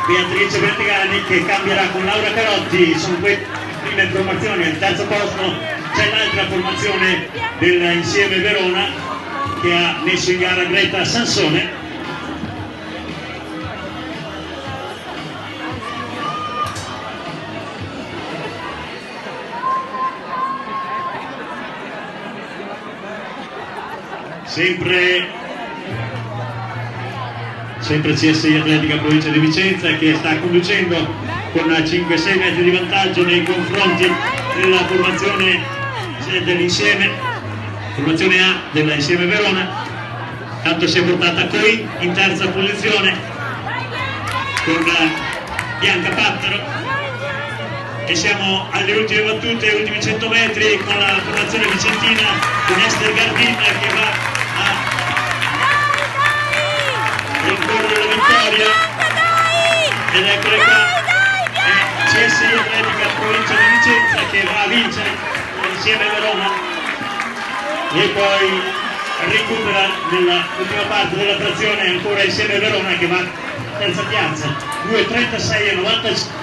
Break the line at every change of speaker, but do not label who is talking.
Beatrice Vertigani, che cambierà con Laura Carotti. Sono queste le prime formazioni. Al terzo posto c'è l'altra formazione dell'Insieme Verona, che ha messo in gara Greta Sansone. Sempre CSI Atletica Provincia di Vicenza, che sta conducendo con 5-6 metri di vantaggio nei confronti della formazione dell'Insieme, formazione A dell'Insieme Verona. Tanto si è portata qui in terza posizione con Bianca Pattaro, e siamo alle ultime battute, ultimi 100 metri, con la formazione vicentina con Esther Gardin che va a rincorrere la vittoria, ed eccole qua, è CSI Atletica Provincia di Vicenza che va a vincere insieme a Verona, e poi recupera nell'ultima parte della trazione ancora insieme a Verona, che va a terza piazza, 2:36 e 90.